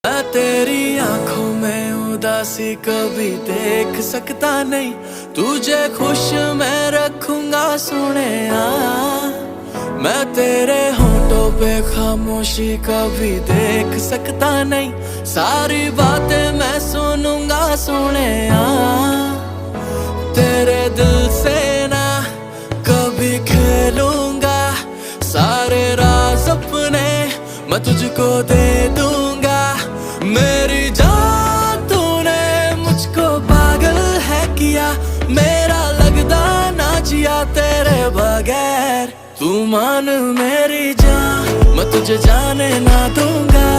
मैं तेरी आंखों में उदासी कभी देख सकता नहीं, तुझे खुश मैं रखूंगा सोनिया। मैं तेरे होठों पे खामोशी कभी देख सकता नहीं, सारी बातें मैं सुनूंगा सोनिया। तेरे दिल से ना कभी खेलूंगा, सारे राज अपने मैं तुझको दे दूंगा। मेरी जान तूने मुझको पागल है किया, मेरा लगदा ना जिया तेरे बगैर। तू मान मेरी जान, मैं तुझे जाने ना दूंगा।